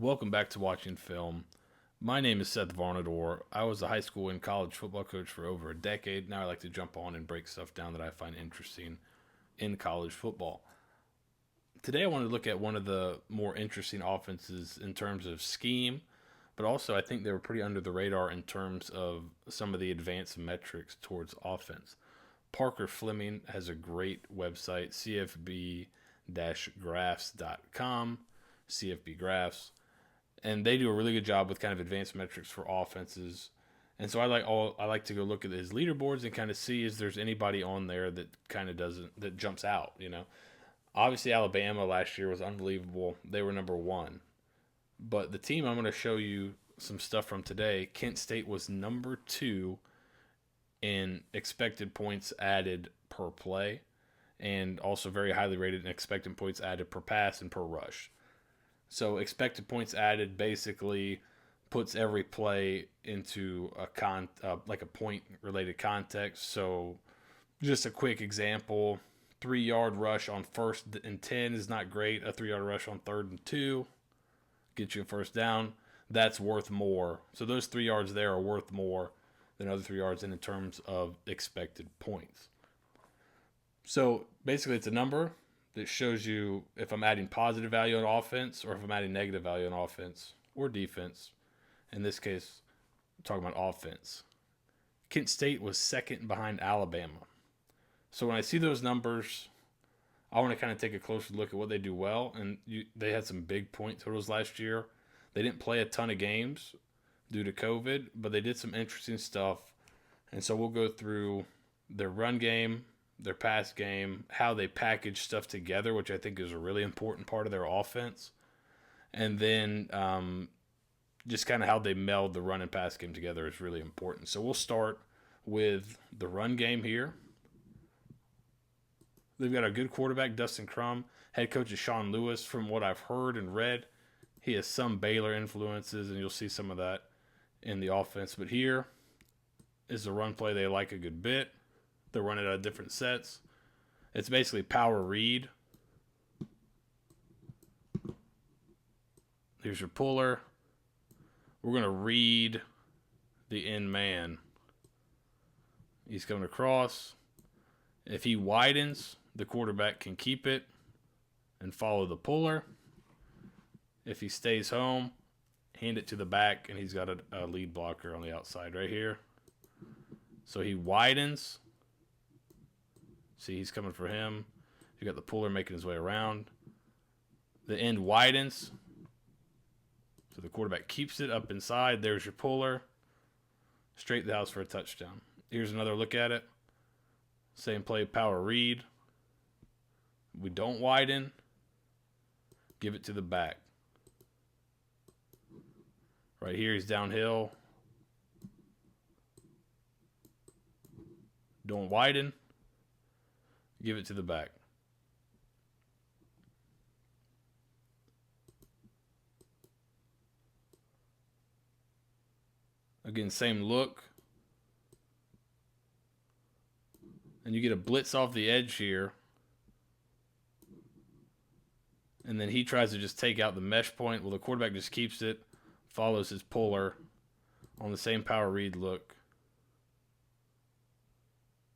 Welcome back to Watching Film. My name is Seth Varnadore. I was a high school and college football coach for over a decade. Now I like to jump on and break stuff down that I find interesting in college football. Today I want to look at one of the more interesting offenses in terms of scheme, but also I think they were pretty under the radar in terms of some of the advanced metrics towards offense. Parker Fleming has a great website, cfb-graphs.com, CFB Graphs, and they do a really good job with kind of advanced metrics for offenses. And so I like to go look at his leaderboards and kind of see if there's anybody on there that kind of that jumps out. Obviously Alabama last year was unbelievable. They were number one, but the team I'm going to show you some stuff from today, Kent State was number two in expected points added per play, and also very highly rated in expected points added per pass and per rush. So expected points added basically puts every play into like a point related context. So just a quick example: 3-yard rush on 1st and 10 is not great. A 3-yard rush on 3rd and 2 gets you a first down. That's worth more. So those 3 yards there are worth more than other 3 yards in terms of expected points. So basically, it's a number that shows you if I'm adding positive value on offense or if I'm adding negative value on offense or defense. In this case, I'm talking about offense. Kent State was second behind Alabama. So when I see those numbers, I want to kind of take a closer look at what they do well. And they had some big point totals last year. They didn't play a ton of games due to COVID, but they did some interesting stuff. And so we'll go through their run game, their pass game, how they package stuff together, which I think is a really important part of their offense. And then just kind of how they meld the run and pass game together is really important. So we'll start with the run game here. They've got a good quarterback, Dustin Crum. Head coach is Sean Lewis. From what I've heard and read, he has some Baylor influences, and you'll see some of that in the offense. But here is the run play they like a good bit. They're running out of different sets. It's basically power read. Here's your puller. We're going to read the end man. He's coming across. If he widens, the quarterback can keep it and follow the puller. If he stays home, hand it to the back, and he's got a lead blocker on the outside right here. So he widens. See, he's coming for him. You got the puller making his way around. The end widens. So the quarterback keeps it up inside. There's your puller. Straight to the house for a touchdown. Here's another look at it. Same play, power read. We don't widen. Give it to the back. Right here, he's downhill. Don't widen. Give it to the back. Again, same look. And you get a blitz off the edge here. And then he tries to just take out the mesh point. Well, the quarterback just keeps it, follows his puller on the same power read look.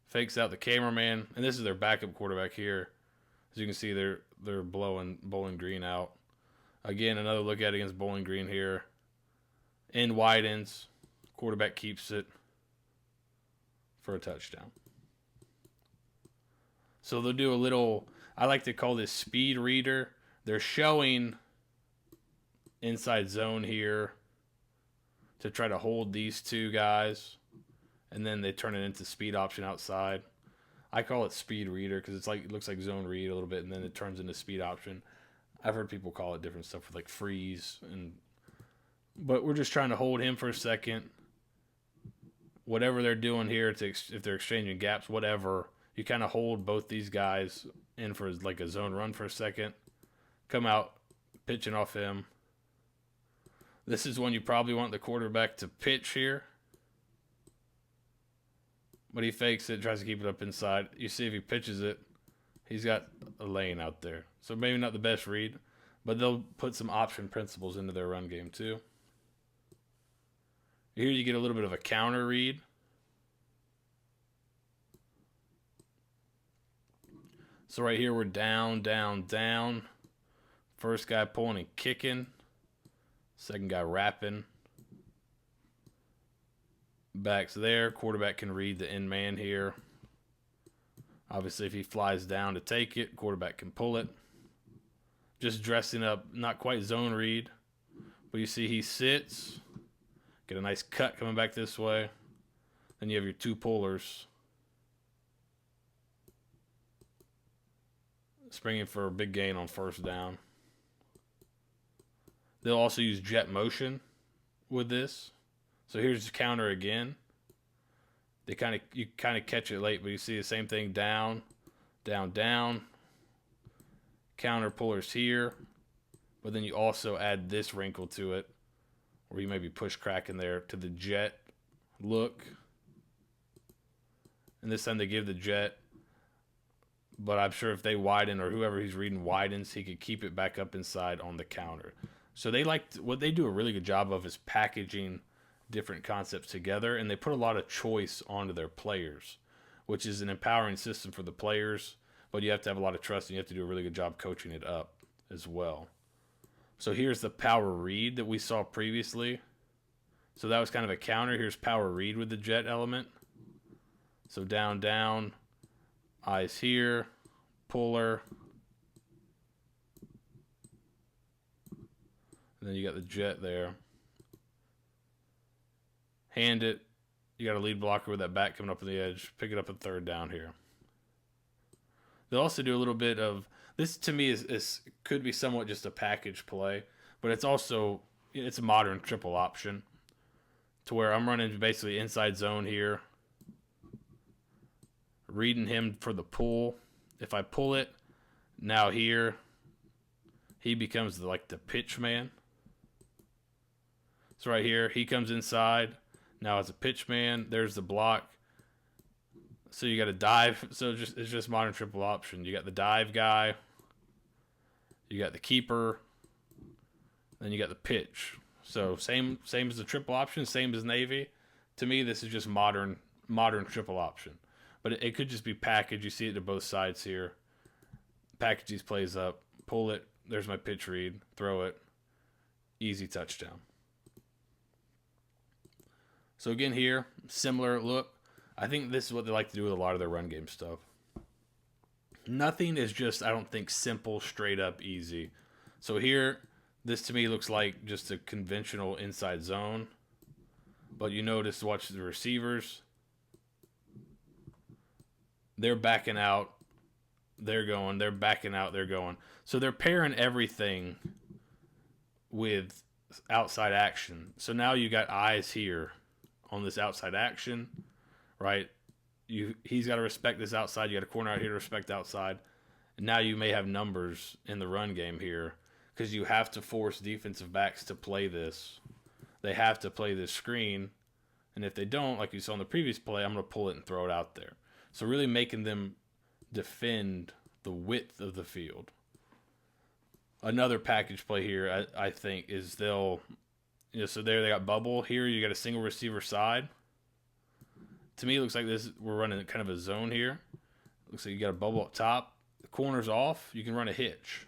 Fakes out the cameraman, and this is their backup quarterback here. As you can see, they're blowing Bowling Green out. Again, another look at it against Bowling Green here. End widens, quarterback keeps it for a touchdown. So they'll do a little, I like to call this speed reader. They're showing inside zone here to try to hold these two guys. And then they turn it into speed option outside. I call it speed reader because it looks like zone read a little bit, and then it turns into speed option. I've heard people call it different stuff with like freeze, but we're just trying to hold him for a second. Whatever they're doing here, if they're exchanging gaps, whatever, you kind of hold both these guys in for like a zone run for a second. Come out, pitching off him. This is when you probably want the quarterback to pitch here. But he fakes it, tries to keep it up inside. You see if he pitches it, he's got a lane out there. So maybe not the best read. but they'll put some option principles into their run game too. Here you get a little bit of a counter read. So right here we're down, down, down. First guy pulling and kicking. Second guy wrapping. Back's there. Quarterback can read the end man here. Obviously, if he flies down to take it, quarterback can pull it. Just dressing up, not quite zone read. But you see he sits. Get a nice cut coming back this way. Then you have your two pullers. Springing for a big gain on first down. They'll also use jet motion with this. So here's the counter again. You kind of catch it late, but you see the same thing down, down, down. Counter pullers here, but then you also add this wrinkle to it, where you maybe push crack in there to the jet look. And this time they give the jet, but I'm sure if they widen or whoever he's reading widens, he could keep it back up inside on the counter. So what they do a really good job of is packaging different concepts together, and they put a lot of choice onto their players, which is an empowering system for the players, but you have to have a lot of trust and you have to do a really good job coaching it up as well. So here's the power read that we saw previously. So that was kind of a counter. Here's power read with the jet element. So down, down, eyes here, puller. And then you got the jet there. Hand it. You got a lead blocker with that back coming up on the edge. Pick it up at third down here. They'll also do a little bit of this. To me, is could be somewhat just a package play, but it's a modern triple option to where I'm running basically inside zone here, reading him for the pull. If I pull it, now here he becomes like the pitch man. So right here he comes inside. Now as a pitch man, there's the block. So you got a dive. So it's just modern triple option. You got the dive guy. You got the keeper. Then you got the pitch. So same as the triple option, same as Navy. To me, this is just modern triple option. But it could just be packaged. You see it to both sides here. Package these plays up. Pull it. There's my pitch read. Throw it. Easy touchdown. So again here, similar look. I think this is what they like to do with a lot of their run game stuff. Nothing is just, I don't think, simple, straight up, easy. So here, this to me looks like just a conventional inside zone. But you notice, watch the receivers. They're backing out. They're going. They're backing out. They're going. So they're pairing everything with outside action. So now you got eyes here on this outside action, right? He's got to respect this outside. You got a corner out here to respect outside. And now you may have numbers in the run game here because you have to force defensive backs to play this. They have to play this screen. And if they don't, like you saw in the previous play, I'm going to pull it and throw it out there. So really making them defend the width of the field. Another package play here, I think, is so there they got bubble. Here you got a single receiver side. To me, it looks like we're running kind of a zone here. Looks like you got a bubble up top. The corner's off. You can run a hitch.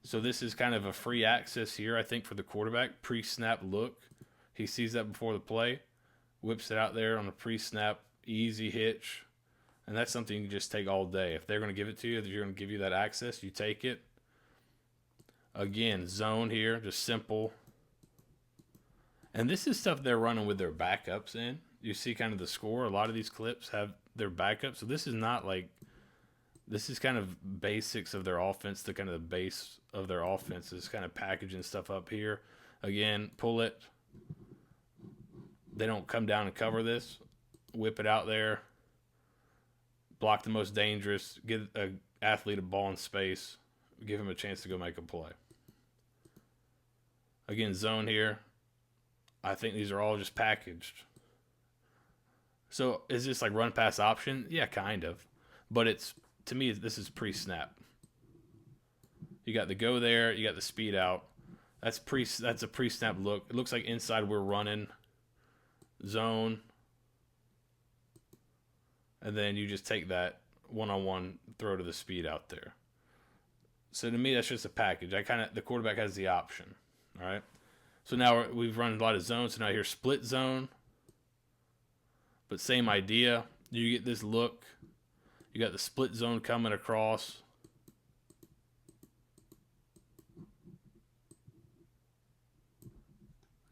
So this is kind of a free access here, I think, for the quarterback. Pre-snap look. He sees that before the play. Whips it out there on a pre-snap, easy hitch. And that's something you can just take all day. If they're going to give it to you, if you're going to give you that access, you take it. Again, zone here, just simple. And this is stuff they're running with their backups in. You see kind of the score. A lot of these clips have their backups. So this is not like, this is kind of basics of their offense. The kind of the base of their offense is kind of packaging stuff up here. Again, pull it. They don't come down and cover this. Whip it out there. Block the most dangerous. Give an athlete a ball in space. Give him a chance to go make a play. Again, zone here. I think these are all just packaged. So is this like run pass option? Yeah, kind of. But to me, this is pre-snap. You got the go there. You got the speed out. That's a pre-snap look. It looks like inside we're running zone. And then you just take that one-on-one throw to the speed out there. So to me, that's just a package. The quarterback has the option. All right. So now we've run a lot of zones. So now here's split zone. But same idea. You get this look. You got the split zone coming across.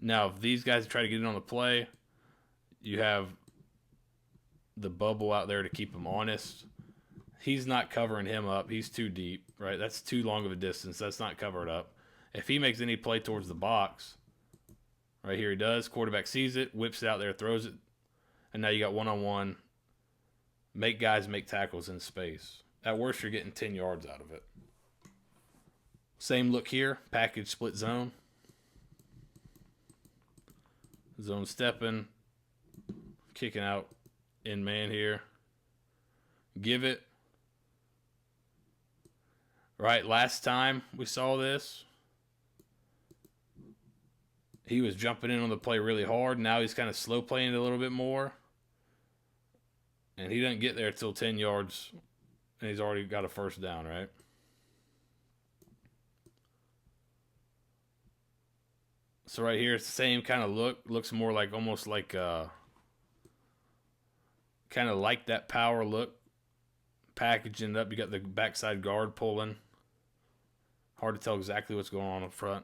Now, if these guys try to get in on the play, you have the bubble out there to keep him honest. He's not covering him up. He's too deep, right? That's too long of a distance. That's not covered up. If he makes any play towards the box, right here he does. Quarterback sees it, whips it out there, throws it, and now you got one-on-one. Make guys make tackles in space. At worst, you're getting 10 yards out of it. Same look here, package split zone. Zone stepping, kicking out in man here. Give it. Right, last time we saw this, he was jumping in on the play really hard. Now he's kind of slow playing it a little bit more. And he doesn't get there till 10 yards, and he's already got a first down, right? So right here, it's the same kind of look. Looks more like almost like kind of like that power look. Packaging it up. You got the backside guard pulling. Hard to tell exactly what's going on up front.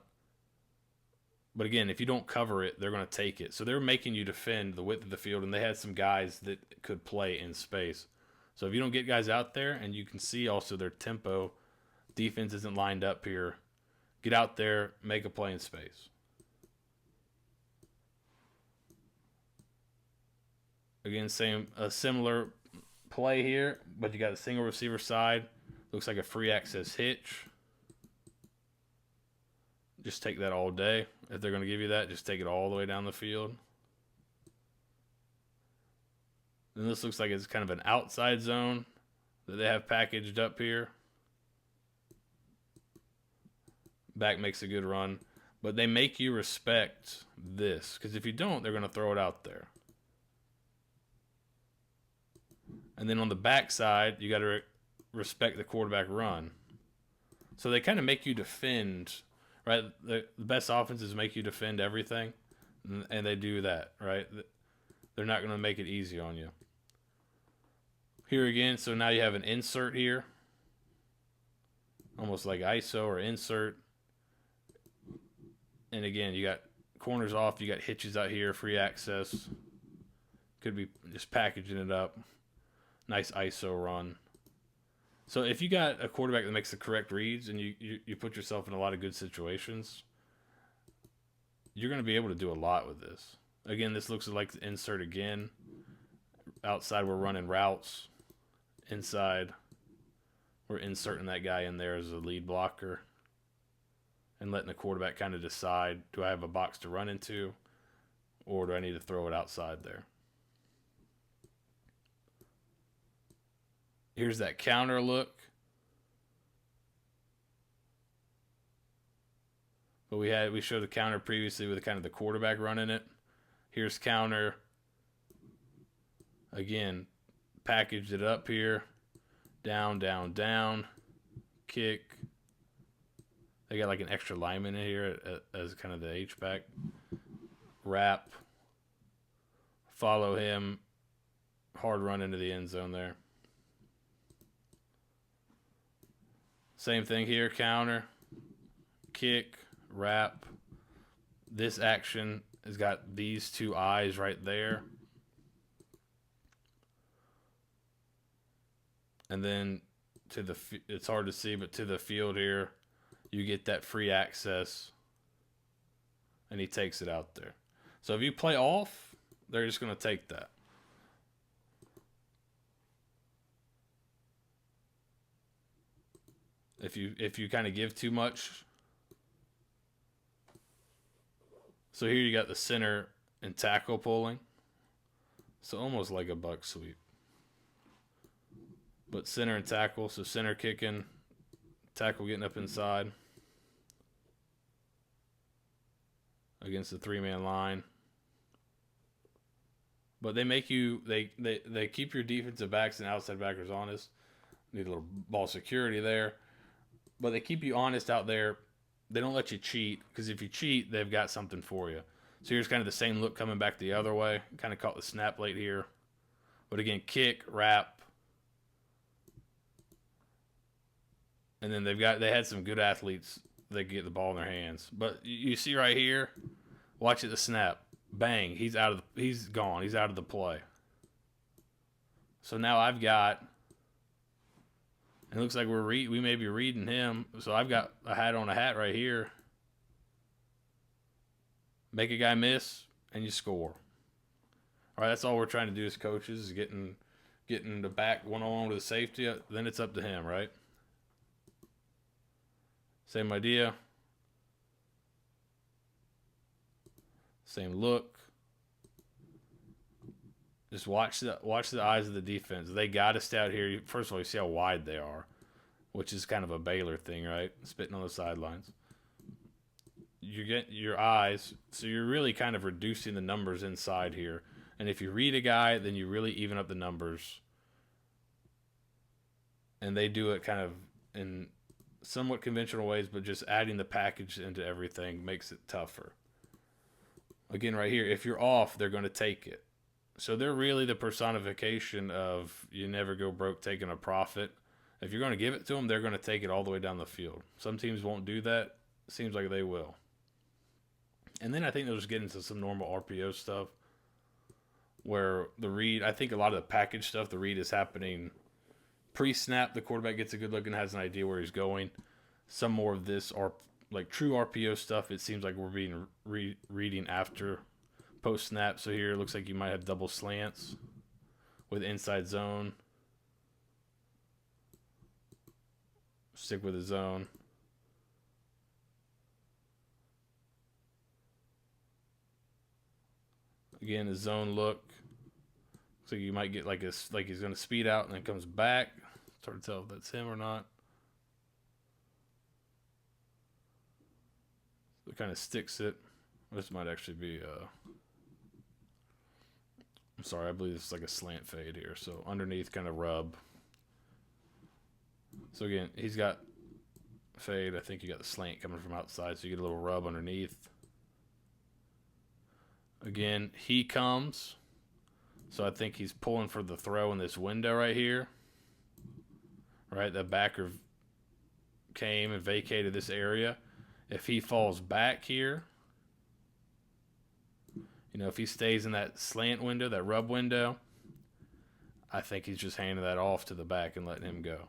But again, if you don't cover it, they're going to take it. So they're making you defend the width of the field, and they had some guys that could play in space. So if you don't get guys out there, and you can see also their tempo, defense isn't lined up here. Get out there, make a play in space. Again, a similar play here, but you got a single receiver side. Looks like a free access hitch. Just take that all day. If they're going to give you that, just take it all the way down the field. Then this looks like it's kind of an outside zone that they have packaged up here. Back makes a good run. But they make you respect this, because if you don't, they're going to throw it out there. And then on the backside, you got to respect the quarterback run. So they kind of make you defend, right? The best offenses make you defend everything, and they do that, right? They're not going to make it easy on you. Here again, so now you have an insert here, almost like ISO or insert. And again, you got corners off, you got hitches out here, free access. Could be just packaging it up. Nice ISO run. So if you got a quarterback that makes the correct reads and you put yourself in a lot of good situations, you're going to be able to do a lot with this. Again, this looks like the insert again. Outside, we're running routes. Inside, we're inserting that guy in there as a lead blocker and letting the quarterback kind of decide, do I have a box to run into or do I need to throw it outside there? Here's that counter look. But we showed the counter previously with kind of the quarterback running it. Here's counter. Again, packaged it up here. Down, down, down. Kick. They got like an extra lineman in here as kind of the H-back. Wrap. Follow him. Hard run into the end zone there. Same thing here, counter, kick, wrap. This action has got these two eyes right there. And then it's hard to see, but to the field here, you get that free access, and he takes it out there. So if you play off, they're just going to take that. If you kind of give too much. So here you got the center and tackle pulling. So almost like a buck sweep. But center and tackle, so center kicking, tackle getting up inside against the 3-man line. But they make you they keep your defensive backs and outside backers honest. Need a little ball security there, but they keep you honest out there. They don't let you cheat, because if you cheat, they've got something for you. So here's kind of the same look coming back the other way. Kind of caught the snap late here, but again, kick, wrap, and then they had some good athletes that get the ball in their hands. But you see right here, watch it, the snap. Bang, he's gone. He's out of the play. So now I've got, it looks like we may be reading him. So I've got a hat on a hat right here. Make a guy miss, and you score. All right, that's all we're trying to do as coaches, is getting the back one-on-one with the safety. Then it's up to him, right? Same idea. Same look. Just watch the eyes of the defense. They got to stay out here. First of all, you see how wide they are, which is kind of a Baylor thing, right? Spitting on the sidelines. You get your eyes, so you're really kind of reducing the numbers inside here. And if you read a guy, then you really even up the numbers. And they do it kind of in somewhat conventional ways, but just adding the package into everything makes it tougher. Again, right here, if you're off, they're going to take it. So they're really the personification of you never go broke taking a profit. If you're going to give it to them, they're going to take it all the way down the field. Some teams won't do that. Seems like they will. And then I think they'll just get into some normal RPO stuff where the read, I think a lot of the package stuff, the read is happening pre-snap. The quarterback gets a good look and has an idea where he's going. Some more of this are like true RPO stuff. It seems like we're being reading after post-snap. So here it looks like you might have double slants with inside zone. Stick with the zone. Again, the zone look. So you might get like he's going to speed out and then comes back. It's hard to tell if that's him or not. So it kind of sticks it. This might actually be I'm sorry, I believe this is like a slant fade here. So underneath kind of rub. So again, he's got fade. I think you got the slant coming from outside, so you get a little rub underneath. Again, he comes. So I think he's pulling for the throw in this window right here. Right, the backer came and vacated this area. If he falls back here, if he stays in that slant window, that rub window, I think he's just handing that off to the back and letting him go.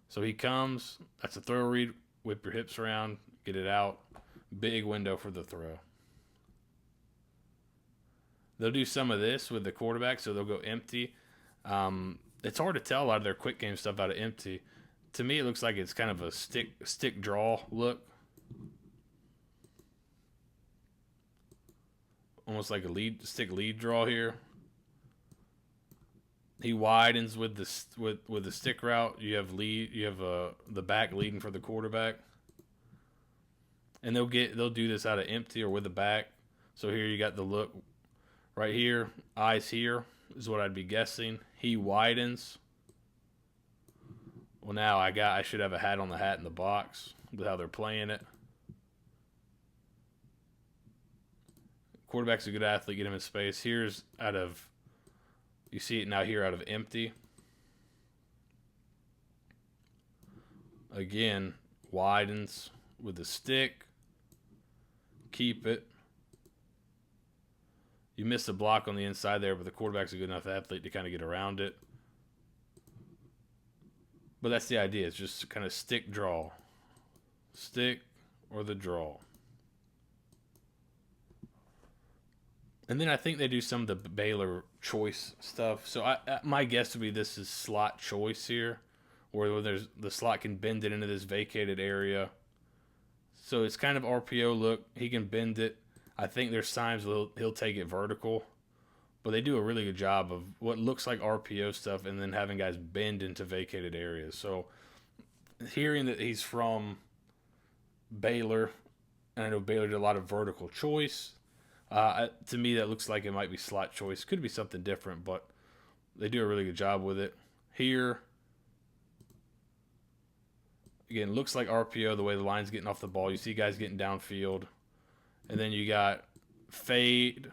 So he comes. That's a throw read. Whip your hips around. Get it out. Big window for the throw. They'll do some of this with the quarterback, so they'll go empty. It's hard to tell a lot of their quick game stuff out of empty. To me, it looks like it's kind of a stick draw look. Almost like a stick lead draw here. He widens with the stick route. You have the back leading for the quarterback. And they'll do this out of empty or with the back. So here you got the look right here, eyes here is what I'd be guessing. He widens. Well, now I should have a hat on the hat in the box with how they're playing it. Quarterback's a good athlete, get him in space. Here's you see it now here out of empty. Again, widens with the stick. Keep it. You missed a block on the inside there, but the quarterback's a good enough athlete to kind of get around it. But that's the idea. It's just kind of stick draw. Stick or the draw. And then I think they do some of the Baylor choice stuff. So my guess would be this is slot choice here, where the slot can bend it into this vacated area. So it's kind of RPO look. He can bend it. I think there's times he'll take it vertical, But they do a really good job of what looks like RPO stuff and then having guys bend into vacated areas. So hearing that he's from Baylor, and I know Baylor did a lot of vertical choice. To me, that looks like it might be slot choice. Could be something different, but they do a really good job with it. Here, again, looks like RPO the way the line's getting off the ball. You see guys getting downfield. And then you got fade,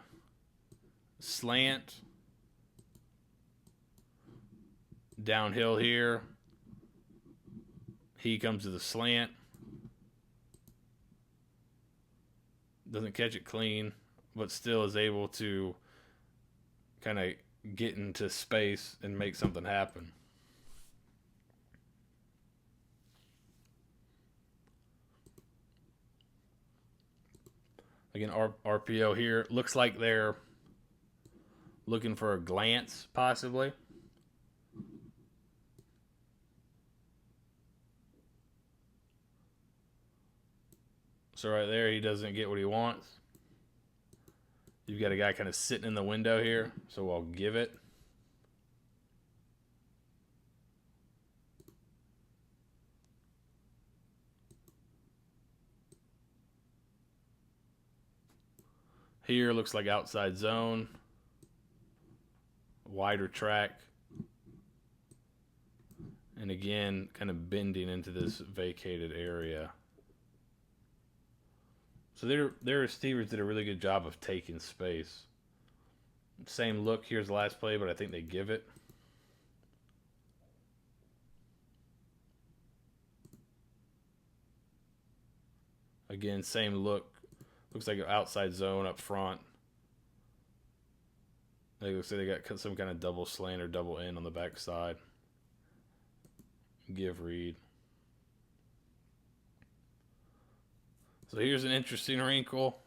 slant, downhill here. He comes to the slant. Doesn't catch it clean, but still is able to kind of get into space and make something happen. Again, RPO here. Looks like they're looking for a glance, possibly. So right there, he doesn't get what he wants. You've got a guy kind of sitting in the window here, so I'll give it. Here looks like outside zone. Wider track. And again, kind of bending into this vacated area. So their receivers did a really good job of taking space. Same look. Here's the last play, but I think they give it. Again, same look. Looks like an outside zone up front. They looks like they got some kind of double slant or double end on the backside. Give read. So here's an interesting wrinkle.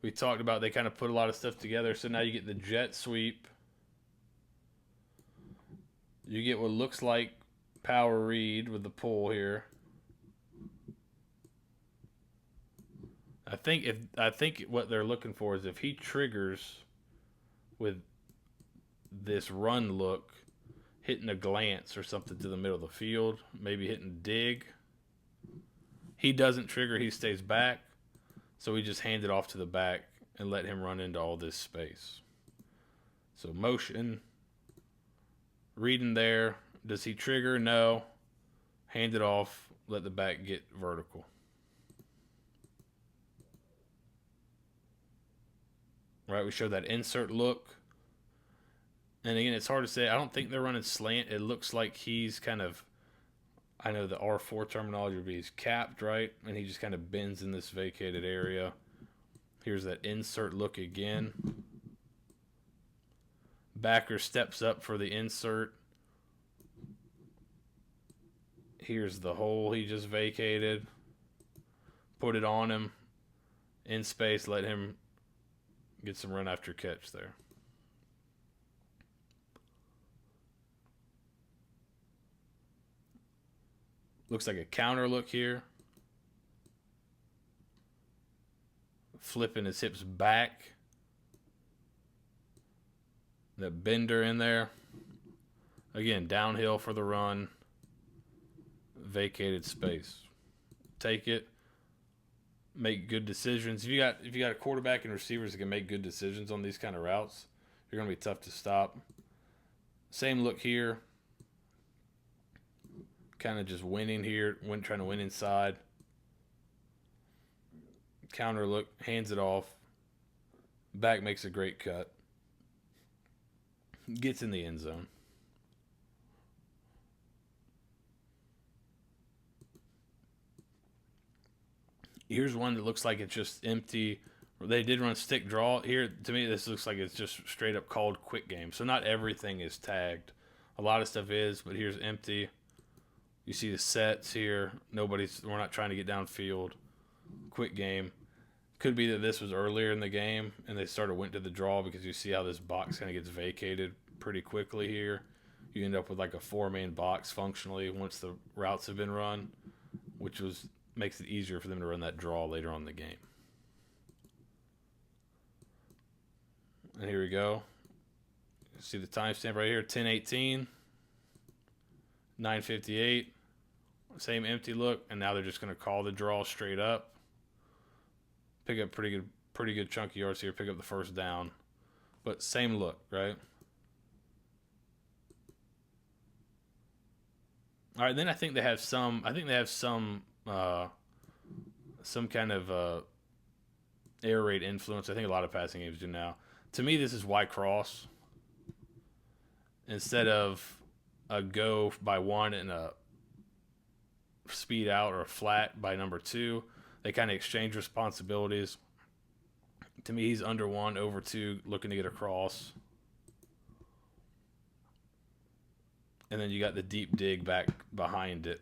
We talked about they kind of put a lot of stuff together. So now you get the jet sweep. You get what looks like power read with the pull here. I think what they're looking for is if he triggers with this run look, hitting a glance or something to the middle of the field, maybe hitting dig. He doesn't trigger, he stays back. So we just hand it off to the back and let him run into all this space. So motion, reading there. Does he trigger? No. Hand it off, let the back get vertical. Right, we show that insert look. And again, it's hard to say. I don't think they're running slant. It looks like he's kind of, I know the R4 terminology would be he's capped, right? And he just kind of bends in this vacated area. Here's that insert look again. Backer steps up for the insert. Here's the hole he just vacated. Put it on him. In space, let him get some run after catch there. Looks like a counter look here. Flipping his hips back. The bender in there. Again, downhill for the run. Vacated space. Take it. Make good decisions. If you got a quarterback and receivers that can make good decisions on these kind of routes, you're going to be tough to stop. Same look here. Kind of just winning here, trying to win inside. Counter look, hands it off. Back makes a great cut. Gets in the end zone. Here's one that looks like it's just empty. They did run stick draw. Here, to me, this looks like it's just straight up called quick game. So not everything is tagged. A lot of stuff is, but here's empty. You see the sets here. We're not trying to get downfield. Quick game. Could be that this was earlier in the game and they went to the draw because you see how this box kind of gets vacated pretty quickly here. You end up with like a 4-man box functionally once the routes have been run, which makes it easier for them to run that draw later on in the game. And here we go. See the timestamp right here, 10:18, 9:58. Same empty look, and now they're just going to call the draw straight up. Pick up pretty good chunk of yards here. Pick up the first down, but same look, right? All right, then I think they have some. I think they have some kind of air raid influence. I think a lot of passing games do now. To me, this is Y cross instead of a go by one and a speed out or a flat by number two. They kind of exchange responsibilities. To me, he's under one, over two, looking to get across. And then you got the deep dig back behind it,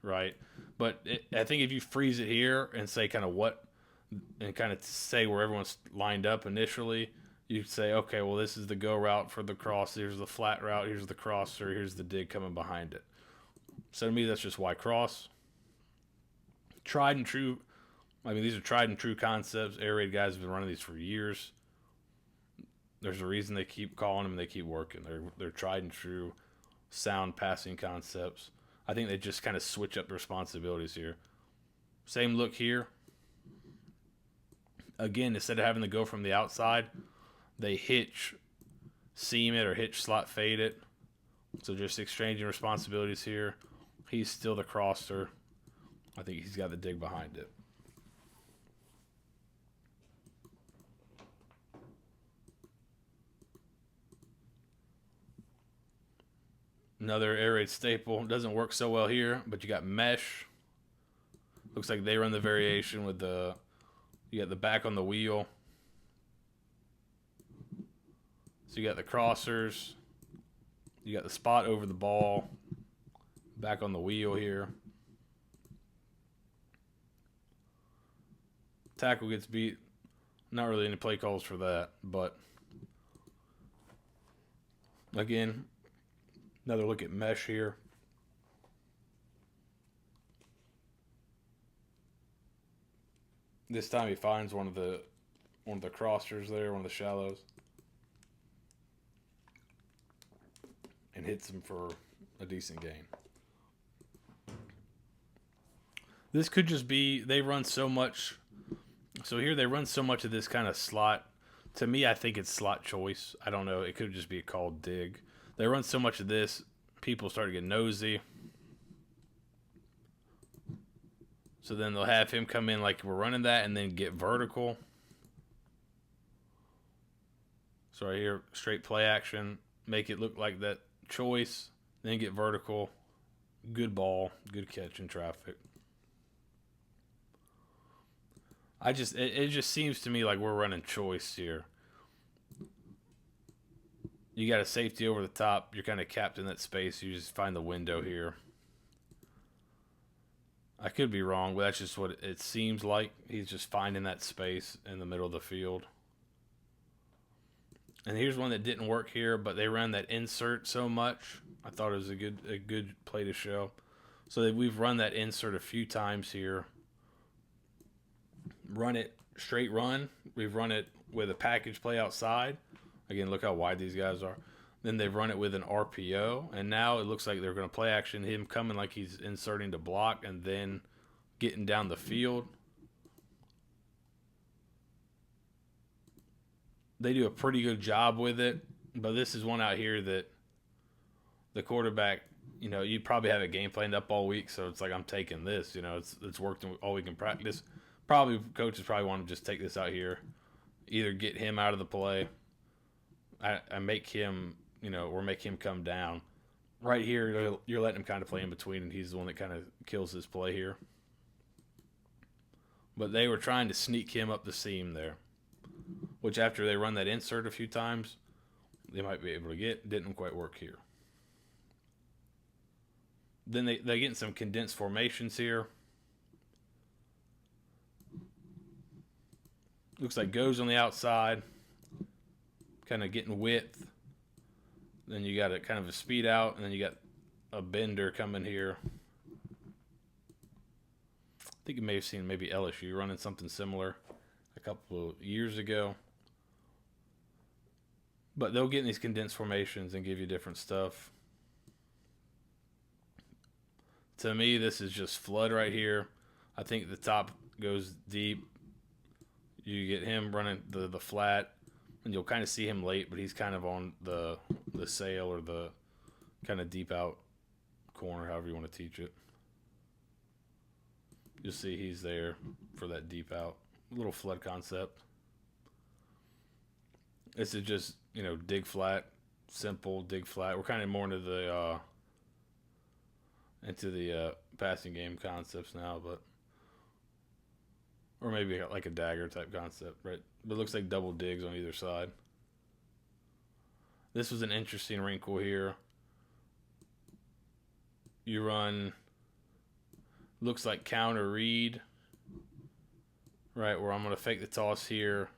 right? But I think if you freeze it here and say kind of what, and kind of say where everyone's lined up initially, you say, okay, well, this is the go route for the cross. Here's the flat route. Here's the crosser. Here's the dig coming behind it. So to me, that's just Y cross. Tried and true. I mean, these are tried and true concepts. Air raid guys have been running these for years. There's a reason they keep calling them and they keep working. They're tried and true, sound passing concepts. I think they just kind of switch up the responsibilities here. Same look here. Again, instead of having to go from the outside, they hitch, seam it, or hitch slot fade it. So just exchanging responsibilities here. He's still the crosser. I think he's got the dig behind it. Another air raid staple. Doesn't work so well here, but you got mesh. Looks like they run the variation with the, you got the back on the wheel. So you got the crossers. You got the spot over the ball. Back on the wheel here. Tackle gets beat. Not really any play calls for that, but again, another look at mesh here. This time he finds one of the crossers there, one of the shallows, and hits him for a decent gain. This could just be they run so much. So here they run so much of this kind of slot. To me, I think it's slot choice. I don't know. It could just be a called dig. They run so much of this, people start to get nosy. So then they'll have him come in like we're running that and then get vertical. So right here, straight play action. Make it look like that choice. Then get vertical. Good ball. Good catch in traffic. It just seems to me like we're running choice here. You got a safety over the top. You're kind of capped in that space. You just find the window here. I could be wrong, but that's just what it seems like. He's just finding that space in the middle of the field. And here's one that didn't work here, but they ran that insert so much. I thought it was a good play to show. So we've run that insert a few times here. Run it straight run. We've run it with a package play outside. Again, look how wide these guys are. Then they've run it with an RPO, and now it looks like they're going to play action, him coming like he's inserting to block and then getting down the field. They do a pretty good job with it, but this is one out here that the quarterback, you probably have a game planned up all week, so it's like I'm taking this. It's worked all week in practice. Probably coaches probably want to just take this out here, either get him out of the play. I make him, or make him come down. Right here, you're letting him kind of play in between, and he's the one that kind of kills his play here. But they were trying to sneak him up the seam there, which after they run that insert a few times, they might be able to get. Didn't quite work here. Then they get in some condensed formations here. Looks like goes on the outside, kind of getting width. Then you got a kind of a speed out, and then you got a bender coming here. I think you may have seen maybe LSU running something similar a couple of years ago. But they'll get in these condensed formations and give you different stuff. To me, this is just flood right here. I think the top goes deep. You get him running the flat, and you'll kind of see him late, but he's kind of on the sail or the kind of deep out corner, however you want to teach it. You'll see he's there for that deep out. Little flood concept. This is just, dig flat, simple, dig flat. We're kind of more into the passing game concepts now, but or maybe like a dagger type concept, right? But it looks like double digs on either side. This was an interesting wrinkle here. You run, looks like counter read, right, where I'm going to fake the toss here.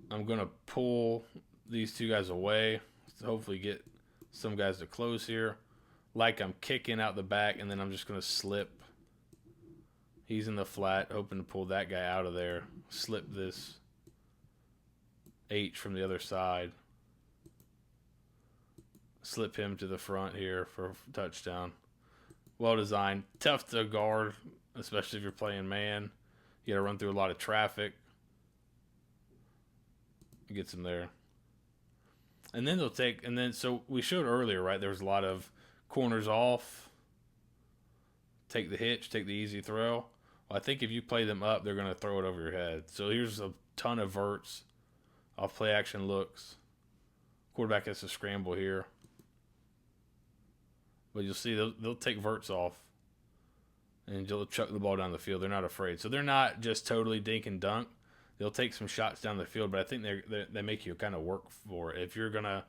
I'm going to pull these two guys away to hopefully get some guys to close here. Like I'm kicking out the back, and then I'm just going to slip. He's in the flat, hoping to pull that guy out of there. Slip this H from the other side. Slip him to the front here for a touchdown. Well designed. Tough to guard, especially if you're playing man. You got to run through a lot of traffic. Gets him there. And then so we showed earlier, right, there was a lot of corners off. Take the hitch, take the easy throw. Well, I think if you play them up, they're going to throw it over your head. So here's a ton of verts. Off play action looks. Quarterback has to scramble here. But you'll see they'll take verts off. And they'll chuck the ball down the field. They're not afraid. So they're not just totally dink and dunk. They'll take some shots down the field, but I think they make you kind of work for it. If you're gonna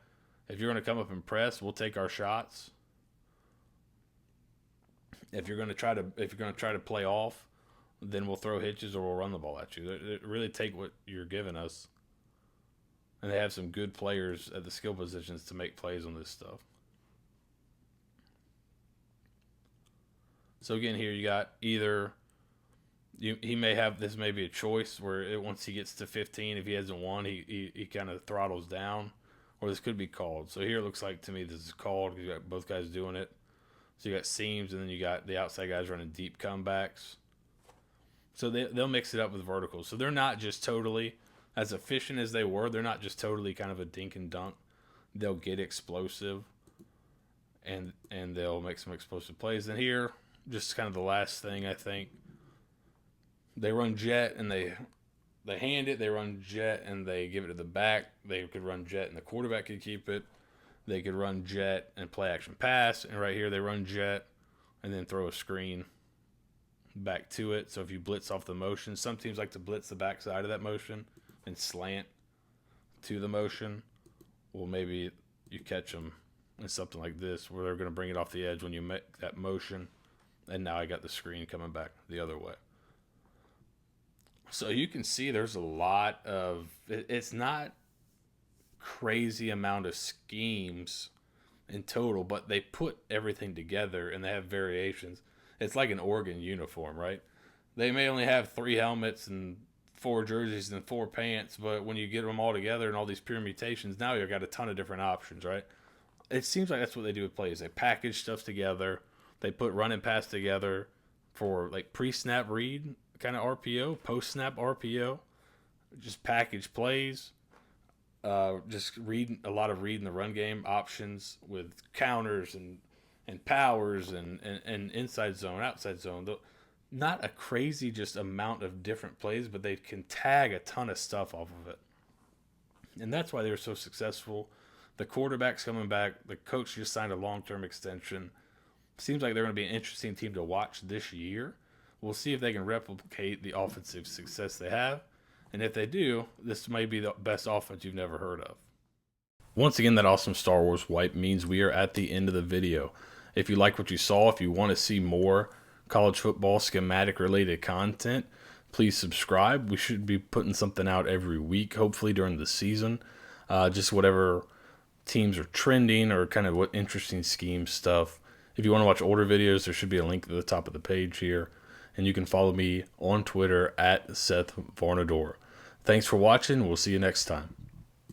come up and press, we'll take our shots. If you're gonna try to play off, then we'll throw hitches or we'll run the ball at you. They really take what you're giving us, and they have some good players at the skill positions to make plays on this stuff. So again, here you got either. He may have this may be a choice where once he gets to 15, if he hasn't won, he kind of throttles down, or this could be called. So here it looks like to me this is called because you got both guys doing it. So you got seams, and then you got the outside guys running deep comebacks. So they'll mix it up with verticals. So they're not just totally as efficient as they were. They're not just totally kind of a dink and dunk. They'll get explosive, and they'll make some explosive plays. And here, just kind of the last thing I think. They run jet and they hand it. They run jet and they give it to the back. They could run jet and the quarterback could keep it. They could run jet and play action pass. And right here they run jet and then throw a screen back to it. So if you blitz off the motion, some teams like to blitz the backside of that motion and slant to the motion. Well, maybe you catch them in something like this where they're going to bring it off the edge when you make that motion. And now I got the screen coming back the other way. So you can see there's a lot of – it's not crazy amount of schemes in total, but they put everything together and they have variations. It's like an Oregon uniform, right? They may only have 3 helmets and 4 jerseys and 4 pants, but when you get them all together and all these permutations, now you've got a ton of different options, right? It seems like that's what they do with plays. They package stuff together. They put run and pass together for like pre-snap read – kind of RPO, post-snap RPO, just package plays, just reading the run game options with counters and powers and inside zone, outside zone. Not a crazy just amount of different plays, but they can tag a ton of stuff off of it. And that's why they were so successful. The quarterback's coming back. The coach just signed a long-term extension. Seems like they're going to be an interesting team to watch this year. We'll see if they can replicate the offensive success they have. And if they do, this may be the best offense you've never heard of. Once again, that awesome Star Wars wipe means we are at the end of the video. If you like what you saw, if you want to see more college football schematic related content, please subscribe. We should be putting something out every week, hopefully during the season. Just whatever teams are trending or kind of what interesting scheme stuff. If you want to watch older videos, there should be a link at the top of the page here. And you can follow me on Twitter at Seth Varnadore. Thanks for watching. We'll see you next time.